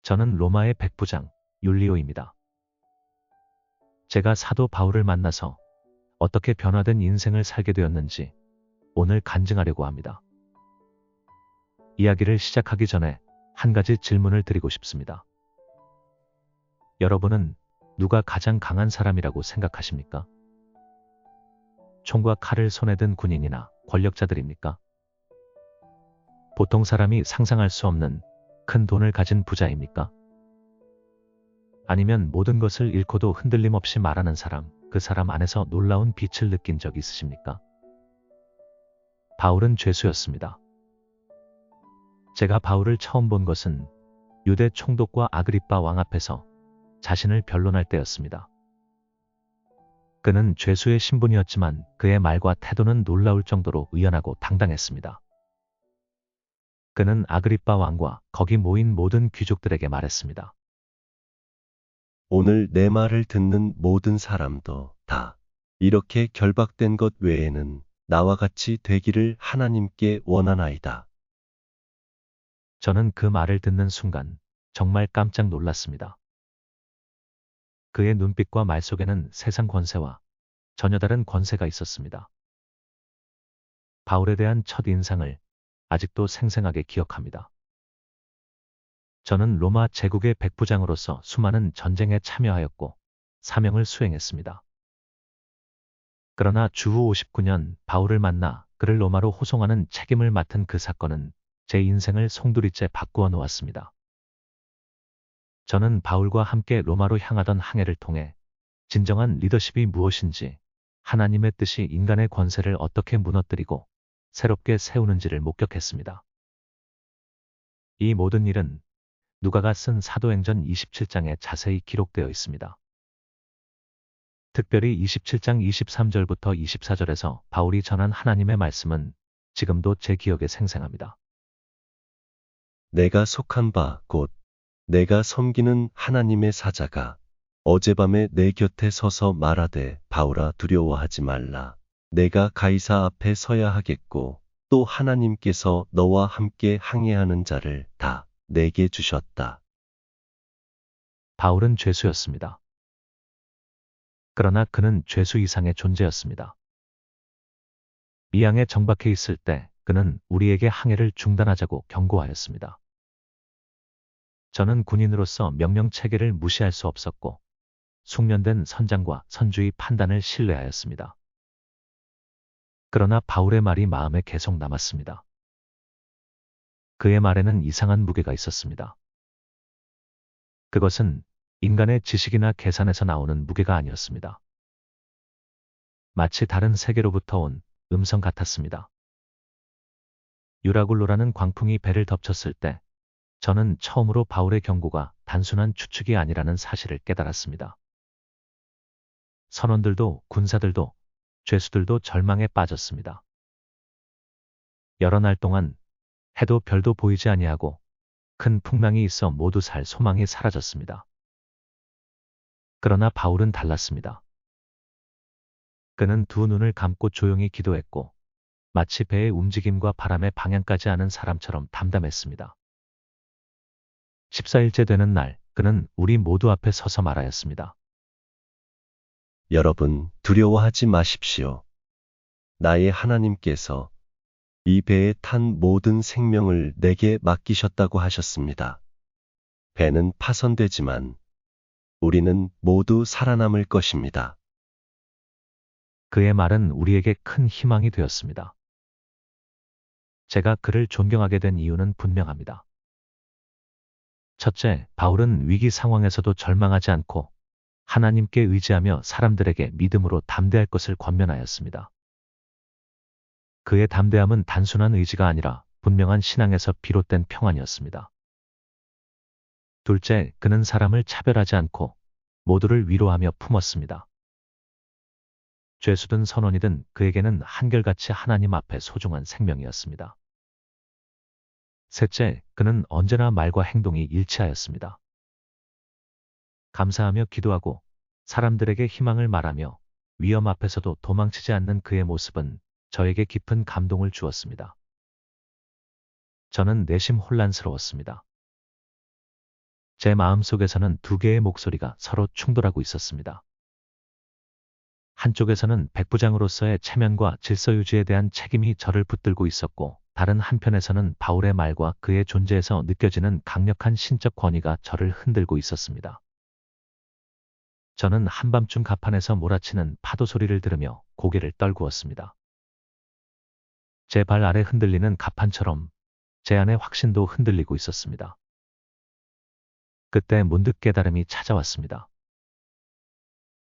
저는 로마의 백부장 율리오입니다. 제가 사도 바울을 만나서 어떻게 변화된 인생을 살게 되었는지 오늘 간증하려고 합니다. 이야기를 시작하기 전에 한 가지 질문을 드리고 싶습니다. 여러분은 누가 가장 강한 사람이라고 생각하십니까? 총과 칼을 손에 든 군인이나 권력자들입니까? 보통 사람이 상상할 수 없는 큰 돈을 가진 부자입니까? 아니면 모든 것을 잃고도 흔들림 없이 말하는 사람, 그 사람 안에서 놀라운 빛을 느낀 적 있으십니까? 바울은 죄수였습니다. 제가 바울을 처음 본 것은 유대 총독과 아그리빠 왕 앞에서 자신을 변론할 때였습니다. 그는 죄수의 신분이었지만 그의 말과 태도는 놀라울 정도로 의연하고 당당했습니다. 그는 아그리빠 왕과 거기 모인 모든 귀족들에게 말했습니다. 오늘 내 말을 듣는 모든 사람도 다 이렇게 결박된 것 외에는 나와 같이 되기를 하나님께 원하나이다. 저는 그 말을 듣는 순간 정말 깜짝 놀랐습니다. 그의 눈빛과 말 속에는 세상 권세와 전혀 다른 권세가 있었습니다. 바울에 대한 첫 인상을 아직도 생생하게 기억합니다. 저는 로마 제국의 백부장으로서 수많은 전쟁에 참여하였고 사명을 수행했습니다. 그러나 주후 59년 바울을 만나 그를 로마로 호송하는 책임을 맡은 그 사건은 제 인생을 송두리째 바꾸어 놓았습니다. 저는 바울과 함께 로마로 향하던 항해를 통해 진정한 리더십이 무엇인지, 하나님의 뜻이 인간의 권세를 어떻게 무너뜨리고 새롭게 세우는지를 목격했습니다. 이 모든 일은 누가가 쓴 사도행전 27장에 자세히 기록되어 있습니다. 특별히 27장 23절부터 24절에서 바울이 전한 하나님의 말씀은 지금도 제 기억에 생생합니다. 내가 속한 바 곧 내가 섬기는 하나님의 사자가 어젯밤에 내 곁에 서서 말하되 바울아 두려워하지 말라. 내가 가이사 앞에 서야 하겠고 또 하나님께서 너와 함께 항해하는 자를 다 내게 주셨다. 바울은 죄수였습니다. 그러나 그는 죄수 이상의 존재였습니다. 미항에 정박해 있을 때 그는 우리에게 항해를 중단하자고 경고하였습니다. 저는 군인으로서 명령 체계를 무시할 수 없었고 숙련된 선장과 선주의 판단을 신뢰하였습니다. 그러나 바울의 말이 마음에 계속 남았습니다. 그의 말에는 이상한 무게가 있었습니다. 그것은 인간의 지식이나 계산에서 나오는 무게가 아니었습니다. 마치 다른 세계로부터 온 음성 같았습니다. 유라굴로라는 광풍이 배를 덮쳤을 때 저는 처음으로 바울의 경고가 단순한 추측이 아니라는 사실을 깨달았습니다. 선원들도 군사들도 죄수들도 절망에 빠졌습니다. 여러 날 동안 해도 별도 보이지 아니하고 큰 풍랑이 있어 모두 살 소망이 사라졌습니다. 그러나 바울은 달랐습니다. 그는 두 눈을 감고 조용히 기도했고 마치 배의 움직임과 바람의 방향까지 아는 사람처럼 담담했습니다. 14일째 되는 날 그는 우리 모두 앞에 서서 말하였습니다. 여러분 두려워하지 마십시오. 나의 하나님께서 이 배에 탄 모든 생명을 내게 맡기셨다고 하셨습니다. 배는 파손되지만 우리는 모두 살아남을 것입니다. 그의 말은 우리에게 큰 희망이 되었습니다. 제가 그를 존경하게 된 이유는 분명합니다. 첫째, 바울은 위기 상황에서도 절망하지 않고 하나님께 의지하며 사람들에게 믿음으로 담대할 것을 권면하였습니다. 그의 담대함은 단순한 의지가 아니라 분명한 신앙에서 비롯된 평안이었습니다. 둘째, 그는 사람을 차별하지 않고 모두를 위로하며 품었습니다. 죄수든 선원이든 그에게는 한결같이 하나님 앞에 소중한 생명이었습니다. 셋째, 그는 언제나 말과 행동이 일치하였습니다. 감사하며 기도하고 사람들에게 희망을 말하며 위험 앞에서도 도망치지 않는 그의 모습은 저에게 깊은 감동을 주었습니다. 저는 내심 혼란스러웠습니다. 제 마음속에서는 두 개의 목소리가 서로 충돌하고 있었습니다. 한쪽에서는 백부장으로서의 체면과 질서 유지에 대한 책임이 저를 붙들고 있었고, 다른 한편에서는 바울의 말과 그의 존재에서 느껴지는 강력한 신적 권위가 저를 흔들고 있었습니다. 저는 한밤중 갑판에서 몰아치는 파도 소리를 들으며 고개를 떨구었습니다. 제 발 아래 흔들리는 갑판처럼 제 안의 확신도 흔들리고 있었습니다. 그때 문득 깨달음이 찾아왔습니다.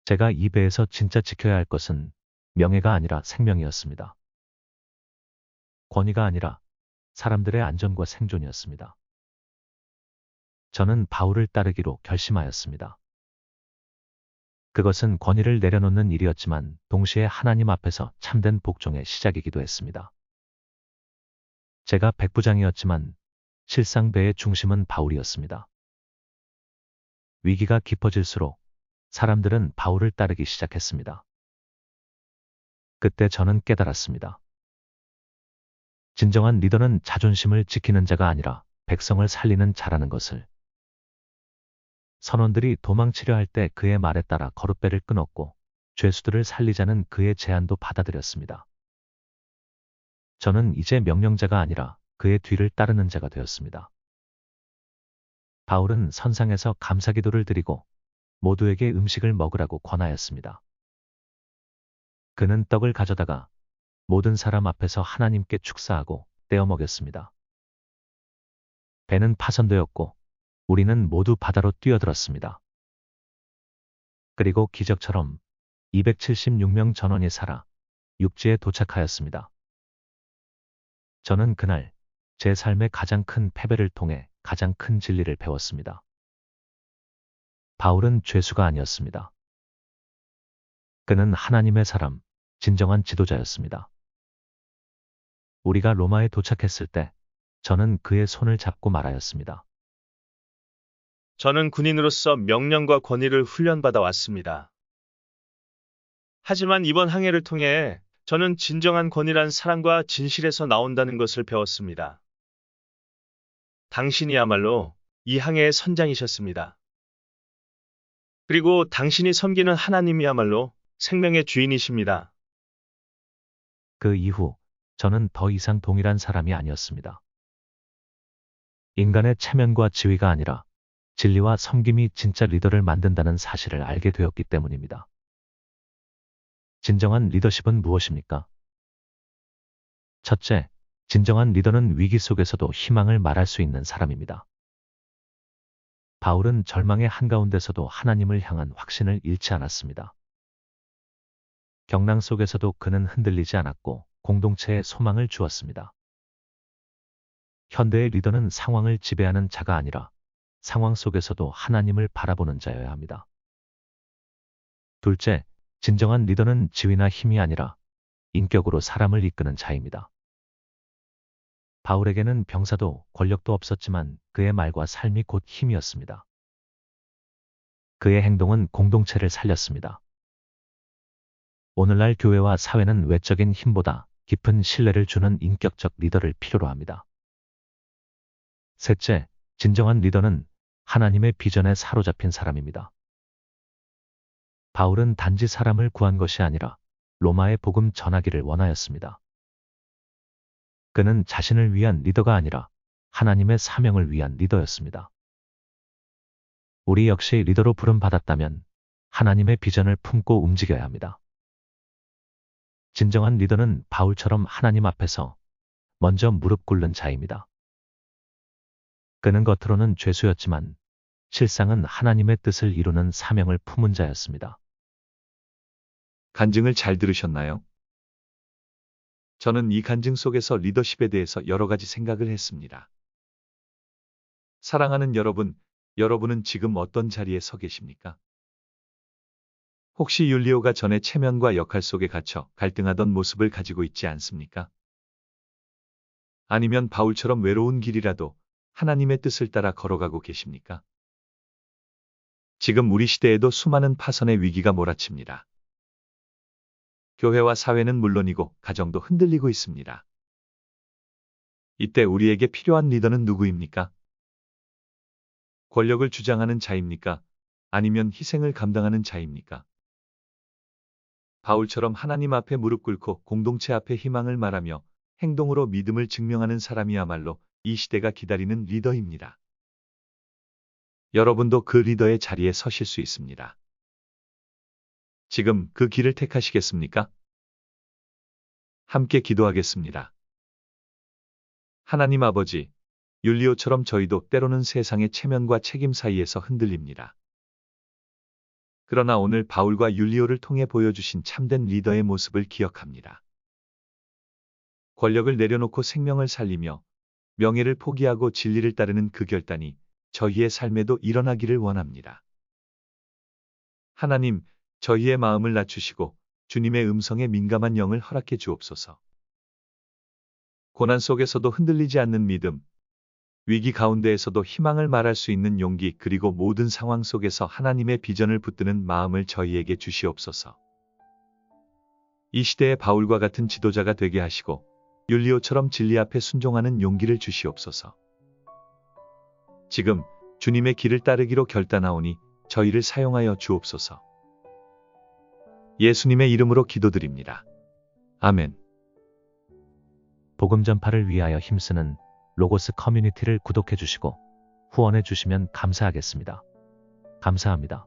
제가 이 배에서 진짜 지켜야 할 것은 명예가 아니라 생명이었습니다. 권위가 아니라 사람들의 안전과 생존이었습니다. 저는 바울을 따르기로 결심하였습니다. 그것은 권위를 내려놓는 일이었지만 동시에 하나님 앞에서 참된 복종의 시작이기도 했습니다. 제가 백부장이었지만 실상 배의 중심은 바울이었습니다. 위기가 깊어질수록 사람들은 바울을 따르기 시작했습니다. 그때 저는 깨달았습니다. 진정한 리더는 자존심을 지키는 자가 아니라 백성을 살리는 자라는 것을. 선원들이 도망치려 할 때 그의 말에 따라 거룻배를 끊었고, 죄수들을 살리자는 그의 제안도 받아들였습니다. 저는 이제 명령자가 아니라 그의 뒤를 따르는 자가 되었습니다. 바울은 선상에서 감사기도를 드리고 모두에게 음식을 먹으라고 권하였습니다. 그는 떡을 가져다가 모든 사람 앞에서 하나님께 축사하고 떼어 먹였습니다. 배는 파손되었고 우리는 모두 바다로 뛰어들었습니다. 그리고 기적처럼 276명 전원이 살아 육지에 도착하였습니다. 저는 그날 제 삶의 가장 큰 패배를 통해 가장 큰 진리를 배웠습니다. 바울은 죄수가 아니었습니다. 그는 하나님의 사람, 진정한 지도자였습니다. 우리가 로마에 도착했을 때 저는 그의 손을 잡고 말하였습니다. 저는 군인으로서 명령과 권위를 훈련받아 왔습니다. 하지만 이번 항해를 통해 저는 진정한 권위란 사랑과 진실에서 나온다는 것을 배웠습니다. 당신이야말로 이 항해의 선장이셨습니다. 그리고 당신이 섬기는 하나님이야말로 생명의 주인이십니다. 그 이후 저는 더 이상 동일한 사람이 아니었습니다. 인간의 체면과 지위가 아니라 진리와 섬김이 진짜 리더를 만든다는 사실을 알게 되었기 때문입니다. 진정한 리더십은 무엇입니까? 첫째, 진정한 리더는 위기 속에서도 희망을 말할 수 있는 사람입니다. 바울은 절망의 한가운데서도 하나님을 향한 확신을 잃지 않았습니다. 경랑 속에서도 그는 흔들리지 않았고 공동체에 소망을 주었습니다. 현대의 리더는 상황을 지배하는 자가 아니라 상황 속에서도 하나님을 바라보는 자여야 합니다. 둘째, 진정한 리더는 지위나 힘이 아니라 인격으로 사람을 이끄는 자입니다. 바울에게는 병사도 권력도 없었지만 그의 말과 삶이 곧 힘이었습니다. 그의 행동은 공동체를 살렸습니다. 오늘날 교회와 사회는 외적인 힘보다 깊은 신뢰를 주는 인격적 리더를 필요로 합니다. 셋째, 진정한 리더는 하나님의 비전에 사로잡힌 사람입니다. 바울은 단지 사람을 구한 것이 아니라 로마의 복음 전하기를 원하였습니다. 그는 자신을 위한 리더가 아니라 하나님의 사명을 위한 리더였습니다. 우리 역시 리더로 부름받았다면 하나님의 비전을 품고 움직여야 합니다. 진정한 리더는 바울처럼 하나님 앞에서 먼저 무릎 꿇는 자입니다. 그는 겉으로는 죄수였지만 실상은 하나님의 뜻을 이루는 사명을 품은 자였습니다. 간증을 잘 들으셨나요? 저는 이 간증 속에서 리더십에 대해서 여러 가지 생각을 했습니다. 사랑하는 여러분, 여러분은 지금 어떤 자리에 서 계십니까? 혹시 율리오가 전에 체면과 역할 속에 갇혀 갈등하던 모습을 가지고 있지 않습니까? 아니면 바울처럼 외로운 길이라도 하나님의 뜻을 따라 걸어가고 계십니까? 지금 우리 시대에도 수많은 파선의 위기가 몰아칩니다. 교회와 사회는 물론이고 가정도 흔들리고 있습니다. 이때 우리에게 필요한 리더는 누구입니까? 권력을 주장하는 자입니까? 아니면 희생을 감당하는 자입니까? 바울처럼 하나님 앞에 무릎 꿇고 공동체 앞에 희망을 말하며 행동으로 믿음을 증명하는 사람이야말로 이 시대가 기다리는 리더입니다. 여러분도 그 리더의 자리에 서실 수 있습니다. 지금 그 길을 택하시겠습니까? 함께 기도하겠습니다. 하나님 아버지, 율리오처럼 저희도 때로는 세상의 체면과 책임 사이에서 흔들립니다. 그러나 오늘 바울과 율리오를 통해 보여주신 참된 리더의 모습을 기억합니다. 권력을 내려놓고 생명을 살리며 명예를 포기하고 진리를 따르는 그 결단이 저희의 삶에도 일어나기를 원합니다. 하나님, 저희의 마음을 낮추시고 주님의 음성에 민감한 영을 허락해 주옵소서. 고난 속에서도 흔들리지 않는 믿음, 위기 가운데에서도 희망을 말할 수 있는 용기, 그리고 모든 상황 속에서 하나님의 비전을 붙드는 마음을 저희에게 주시옵소서. 이 시대의 바울과 같은 지도자가 되게 하시고 율리오처럼 진리 앞에 순종하는 용기를 주시옵소서. 지금 주님의 길을 따르기로 결단하오니 저희를 사용하여 주옵소서. 예수님의 이름으로 기도드립니다. 아멘. 복음 전파를 위하여 힘쓰는 로고스 커뮤니티를 구독해 주시고 후원해 주시면 감사하겠습니다. 감사합니다.